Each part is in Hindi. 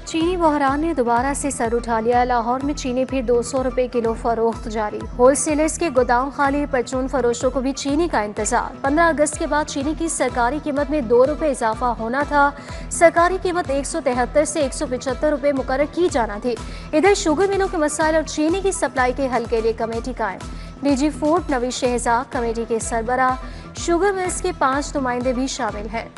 चीनी बहरान ने दोबारा से सर उठा लिया। लाहौर में चीनी फिर 200 रुपए किलो फरोख्त जारी। होलसेलर्स के गोदाम खाली, परचून फरोशों को भी चीनी का इंतजार। 15 अगस्त के बाद चीनी की सरकारी कीमत में 2 रुपए इजाफा होना था। सरकारी कीमत 173 से 175 रुपए मुकर्रर की जाना थी। इधर शुगर मिलों के मसाइल और चीनी की सप्लाई के हल के लिए कमेटी कायम। DG food Naveed Shahzad committee के सरबराह, शुगर मिल्स के 5 नुमाइंदे भी शामिल हैं।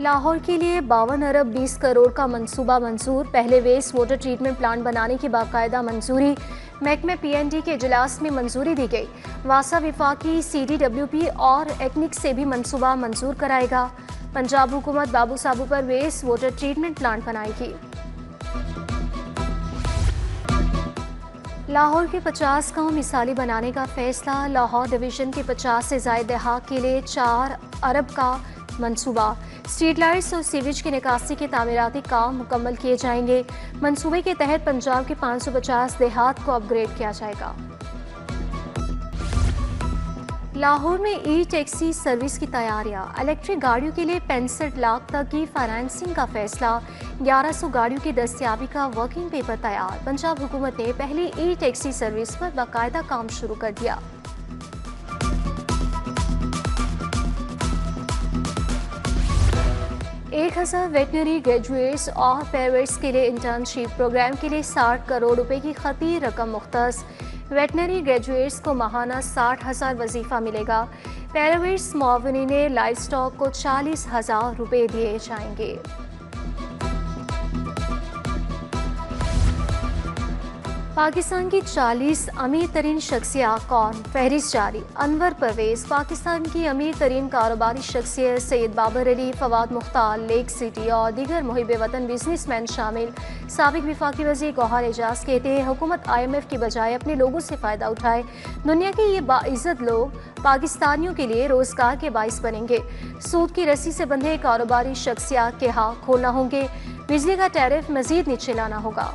लाहौर के लिए 52 अरब 20 करोड़ का मंसूबा मंजूर। पहले वेस्ट वाटर ट्रीटमेंट प्लांट बनाने की बाकायदा मंजूरी। महकमे PND के इजलास में मंजूरी दी गई। वासा विफाकी CDWP और एक्निक से भी मंसूबा मंजूर कराएगा। पंजाब हुकूमत बाबू साबू पर वेस्ट वाटर ट्रीटमेंट प्लांट बनाएगी। लाहौर के 50 गांव मिसाली बनाने का फैसला। लाहौर डिवीजन के 50 से ज्यादा देहात के लिए 4 अरब का मंसूबा। स्ट्रीट लाइट्स और सीवेज की निकासी के तामीराती काम मुकम्मल किए जाएंगे। मंसूबे के तहत पंजाब के 550 देहात को अपग्रेड किया जाएगा। लाहौर में ई-टैक्सी सर्विस की तैयारियां। इलेक्ट्रिक गाड़ियों के लिए 65 लाख तक की फाइनेंसिंग का फैसला। 1100 गाड़ियों की दस्तियाबी का वर्किंग पेपर तैयार। पंजाब हुकूमत ने पहली ई-टैक्सी सर्विस पर बाकायदा काम शुरू कर दिया। एक 1000 वेटनरी ग्रेजुएट्स और पेरेंट्स के लिए इंटर्नशिप प्रोग्राम के लिए 60 करोड़ रुपए की खती रकम मुख्तस। वेटनरी ग्रेजुएट्स को माहाना 60,000 वजीफा मिलेगा। पेरेंट्स मुआवनीन लाइफ स्टॉक को 40,000 रुपए दिए जाएंगे। पाकिस्तान की 40 अमीर तरीन शख्सियत कौन? फहरिस्त जारी। अनवर परवेज पाकिस्तान की अमीर तरीन कारोबारी शख्सियत, सैयद बाबर अली, फवाद मुख्तार, लेक सिटी और दीगर मुहिब वतन बिजनेसमैन शामिल। साबिक वफाकी वज़ीर गौहर एजाज कहते हैं हुकूमत IMF की बजाय अपने लोगों से फ़ायदा उठाए। दुनिया के ये बाइज़्ज़त लोग पाकिस्तानियों के लिए रोज़गार के बाइस बनेंगे। सूद की रस्सी से बंधे कारोबारी शख्सियत के हाथ खोलना होंगे। बिजली का टैरिफ मज़ीद नीचे लाना होगा।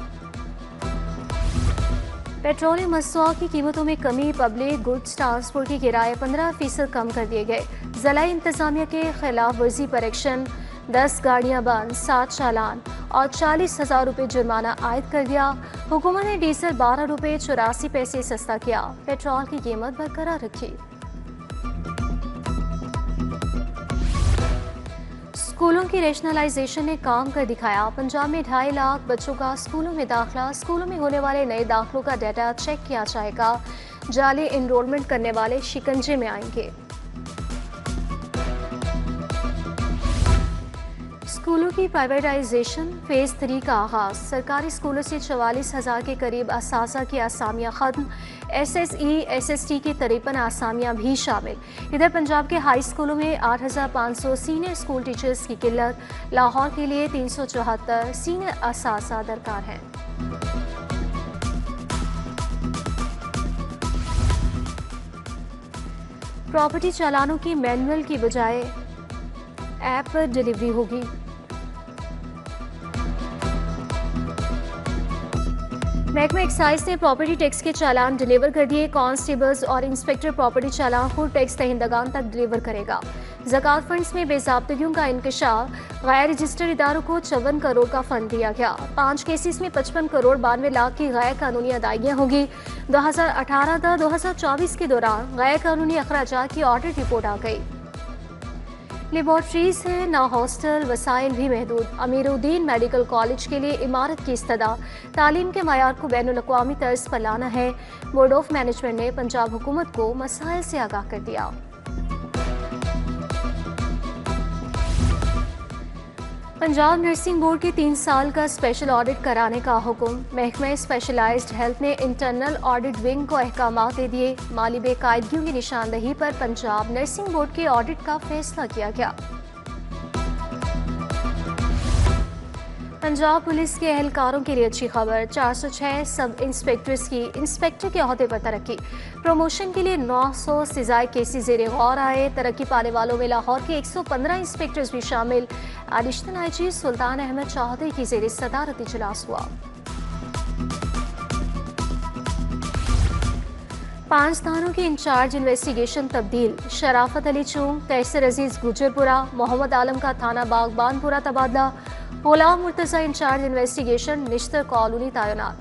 पेट्रोलियम मसनूआत की कीमतों में कमी। पब्लिक गुड्स ट्रांसपोर्ट के किराए 15% कम कर दिए गए। ज़िला इंतजामिया के खिलाफ वर्जी पर एक्शन। 10 गाड़ियां बंद, 7 चालान और 40,000 रुपये जुर्माना आयद कर दिया। हुकूमत ने डीजल 12 रुपये 84 पैसे सस्ता किया। पेट्रोल की कीमत बरकरार रखी। स्कूलों की रैशनलाइजेशन ने काम कर दिखाया। पंजाब में 2.5 लाख बच्चों का स्कूलों में दाखिला। स्कूलों में होने वाले नए दाखिलों का डाटा चेक किया जाएगा। जाली एनरोलमेंट करने वाले शिकंजे में आएंगे। स्कूलों की प्राइवेटाइजेशन फेज 3 का आगाज। सरकारी स्कूलों से 44,000 के करीब असासा की आसामियां खत्म। SSE SST की 53 आसामियां भी शामिल। इधर पंजाब के हाई स्कूलों में 8,500 सीनियर स्कूल टीचर्स की किल्लत। लाहौर के लिए 374 सीनियर असासा दरकार हैं। प्रॉपर्टी चालानों की मैनुअल की बजाय ऐप पर डिलीवरी होगी। महकमा एक्साइज ने प्रॉपर्टी टैक्स के चालान डिलीवर कर दिए। कांस्टेबल्स और इंस्पेक्टर प्रॉपर्टी चालान खुद टैक्स दहिंदगान तक डिलीवर करेगा। ज़कात फंड्स में बेज़ाब्तगियों का इंकशाफ। गैर रजिस्टर्ड इदारों को 54 करोड़ का फंड दिया गया। 5 केसेस में 55 करोड़ 92 लाख की गैर कानूनी अदायगियाँ होगी। 2018 था 2024 के दौरान गैर कानूनी अखराजात की ऑडिट रिपोर्ट आ गई। लेबॉर्ट्रीज है ना हॉस्टल, वसाइल भी महदूद। अमीरुद्दीन मेडिकल कॉलेज के लिए इमारत की इस्तदा। तालीम के मयार को बैनुल अक़वामी तर्ज पर लाना है। बोर्ड ऑफ मैनेजमेंट ने पंजाब हुकूमत को मसाइल से आगाह कर दिया। पंजाब नर्सिंग बोर्ड के 3 साल का स्पेशल ऑडिट कराने का हुक्म। महकमा स्पेशलाइज्ड हेल्थ ने इंटरनल ऑडिट विंग को अहकामात दे दिए। माली बेकायदगियों की निशानदही पर पंजाब नर्सिंग बोर्ड के ऑडिट का फैसला किया गया। पंजाब पुलिस के एहलकारों के लिए अच्छी खबर। 406 सब इंस्पेक्टर्स की इंस्पेक्टर के अहदे पर तरक्की। प्रमोशन के लिए 900 से ज़ायद केसेस ज़ेरे गौर आए। तरक्की पाने वालों में लाहौर के 115 इंस्पेक्टर्स भी शामिल। एडिशनल IG सुल्तान अहमद चौधरी की ज़ेरे सदारत इजलास हुआ। 5 थानों के इंचार्ज इन्वेस्टिगेशन तब्दील, शराफत अली चूंग, तैसर अजीज गुजरपुरा, मोहम्मद आलम का थाना बागबानपुरा तबादला, Ghulam Murtaza incharge investigation Nishtar colony तैनात।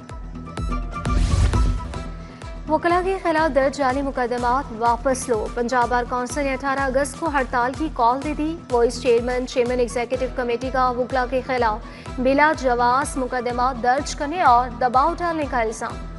वकला के खिलाफ दर्ज जाली मुकदमात वापस लो, पंजाब बार काउंसिल ने 18 अगस्त को हड़ताल की कॉल दे दी। वाइस चेयरमैन एग्जीक्यूटिव कमेटी का वकला के खिलाफ बिला जवाज मुकदमात दर्ज करने और दबाव डालने का इल्जाम।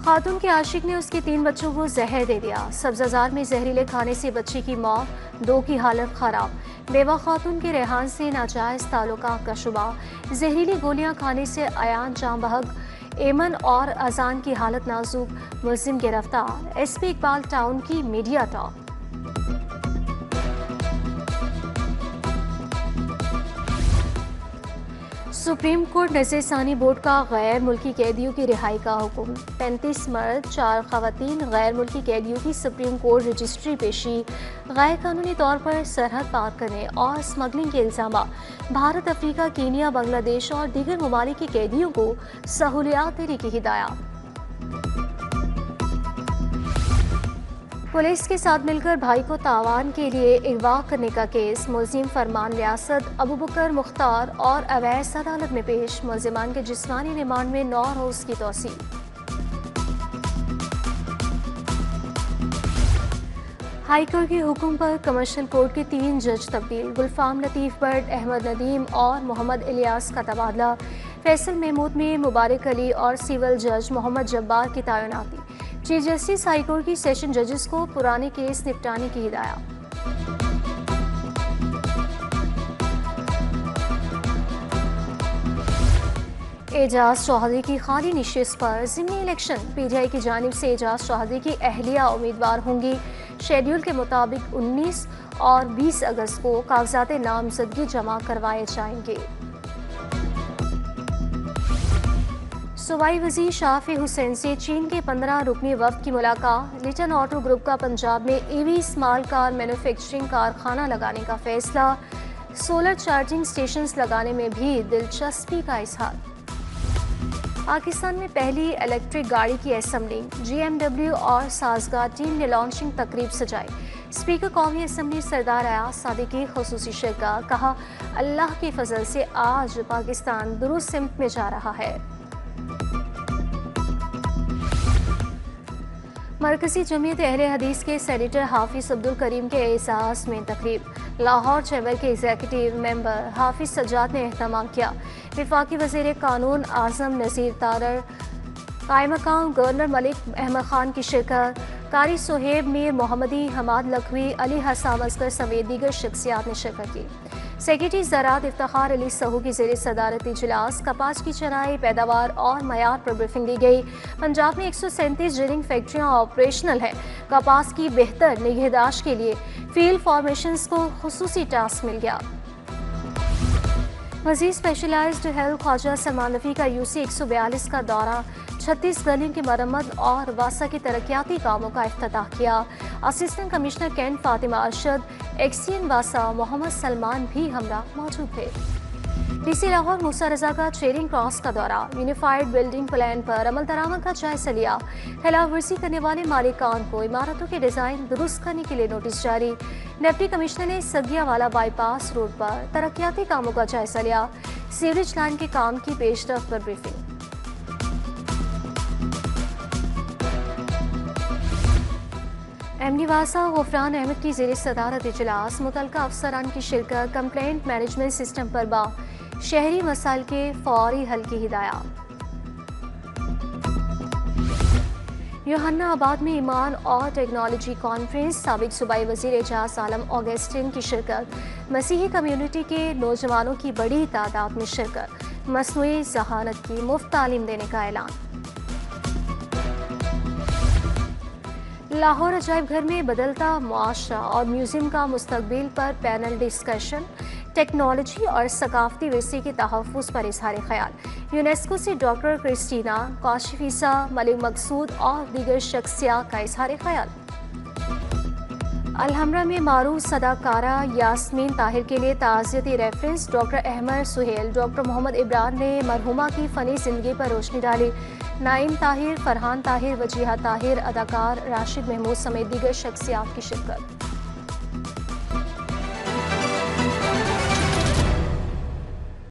खातून के आशिक ने उसके 3 बच्चों को जहर दे दिया, सब्जाजार में जहरीले खाने से बच्ची की मौत, 2 की हालत खराब। बेवा खातून के रेहान से नाजायज ताल्लुकात का शुबा, जहरीली गोलियां खाने से अयान जाम बहक, एमन और अजान की हालत नाजुक, मुलजिम गिरफ्तार। एसपी इकबाल टाउन की मीडिया टॉक। सुप्रीम कोर्ट नज़रसानी बोर्ड का गैर मुल्की कैदियों की रिहाई का हुक्म। 35 मर्द 4 खवातीन गैर मुल्की कैदियों की सुप्रीम कोर्ट रजिस्ट्री पेशी, गैर कानूनी तौर पर सरहद पार करने और स्मगलिंग के इल्जाम। भारत, अफ्रीका, कीनिया, बांग्लादेश और दीगर ममालिक के कैदियों को सहूलियात देने की हिदायत। पुलिस के साथ मिलकर भाई को तावान के लिए अगवा करने का केस, मुलजिम फरमान रियासत अबू बकर मुख्तार और अवैस अदालत में पेश। मुलजिमान के जिस्मानी रिमांड में 9 रोज की तोसी। हाईकोर्ट के हुक्म पर कमर्शियल कोर्ट के 3 जज तब्दील, गुलफाम लतीफ बट, अहमद नदीम और मोहम्मद इलियास का तबादला। फैसल महमूद में मुबारक अली और सिविल जज मोहम्मद जब्बार की तैनाती। चीफ जस्टिस हाईकोर्ट की सेशन जजेस को पुराने केस निपटाने की हिदायत। एजाज चौधरी की खाली निशिस्त पर ज़िमनी इलेक्शन, पीटीआई की जानिब से एजाज चौधरी की अहलिया उम्मीदवार होंगी। शेड्यूल के मुताबिक 19 और 20 अगस्त को कागजात नामजदगी जमा करवाए जाएंगे। सूबाई वज़ीर शाफी हुसैन से चीन के 15 रुकनी वफ़द की मुलाकात। लिटन ऑटो ग्रुप का पंजाब में ईवी स्मॉल कार मैन्युफैक्चरिंग कारखाना लगाने का फैसला। सोलर चार्जिंग स्टेशंस लगाने में भी दिलचस्पी का इजहार। पाकिस्तान में पहली इलेक्ट्रिक गाड़ी की असेंबलिंग, GMW और साजगार टीम ने लॉन्चिंग तकरीब सजाई। स्पीकर कौमी असम्बली सरदार अयाज सादिकी खुसूसी शिरकत, कहा अल्लाह के फजल से आज पाकिस्तान दुरुस्त सिमत में जा रहा है। मरकजी जमीयत अहले हदीस के सेनेटर हाफिज अब्दुल करीम के एहसास में तकरीब, लाहौर चैम्बर के एग्जीक्यूटिव मेंबर हाफिज सज्जाद ने एहतमाम किया। वफाकी वज़ीर कानून आज़म नज़ीर तारर, कायम मकाम गवर्नर मलिक अहमद खान की शिरकत, कारी सोहेब मीर मोहम्मदी, हमाद लखवी, अली हसाम असगर समेत दीगर शख्सियात ने शिरकत की। सेक्रेटरी ज़राअत इफ्तिखार अली सहू की ज़ेर सदारत इजलास, कपास की चराई पैदावार और मयार पर ब्रीफिंग दी गई। पंजाब में 137 ड्रिलिंग फैक्ट्रियाँ ऑपरेशनल हैं। कपास की बेहतर निगहदाश्त के लिए फील्ड फॉर्मेशंस को खुसूसी टास्क मिल गया। वज़ीर स्पेशलाइज्ड हेल्थ ख्वाजा सलमान रफ़ी का UC 142 का दौरा, 36 गलियों की मरम्मत और वासा के तरक्याती कामों का इफ्तिताह किया। Assistant commissioner cantt Fatima Arshad, XEN वासा मोहम्मद सलमान भी हमरा मौजूद थे। DC लाहौर मूसा रजा का चेरिंग क्रॉस का दौरा, यूनिफाइड बिल्डिंग प्लान पर अमल दरामद का जायजा लिया। खिलाफ वर्जी करने वाले मालिकान को इमारतों के डिज़ाइन दुरुस्त करने के लिए नोटिस जारी। डिप्टी कमिश्नर ने सगियावाला बाईपास रोड पर तरक्याती कामों का जायजा लिया। सीवरेज लाइन के काम की पेशरफ्त पर ब्रीफिंग। एमडी वासा गफरान अहमद की ज़ेर सदारत इजलास, मुतलका अफसरान की शिरकत, कंप्लेंट मैनेजमेंट सिस्टम पर शहरी मसाइल के फौरी हल की हिदायत। यूहन्ना आबाद में ईमान और टेक्नोलॉजी कॉन्फ्रेंस, साबिक सूबाई वज़ीर एजाज आलम ऑगस्टिन की शिरकत। मसीही कम्युनिटी के नौजवानों की बड़ी तादाद में शिरकत। मसनूई ज़हानत की मुफ्त तालीम देने का ऐलान। लाहौर अजायब घर में बदलता मुआशरा और म्यूजियम का मुस्तकबिल पर पैनल डिस्कशन। टेक्नोलॉजी और सकाफती विरसे के तहफ़्फ़ुज़ पर इज़हार ख्याल। यूनेस्को से डॉक्टर क्रिस्टीना काशिफिसा, मलिक मकसूद और दीगर शख्सियात का इज़हार ख्याल। अलहमरा में मारूफ सदाकारा यास्मीन ताहिर के लिए ताज़ियती reference. Doctor Ahmed Suhail, doctor Muhammad Ibran ने मरहुमा की फ़नी ज़िंदगी पर रोशनी डाली। नाइम ताहिर, फरहान ताहिर, वजीहा ताहिर, अदाकार राशिद महमूद समेत दीगर शख्सियात की शिरकत।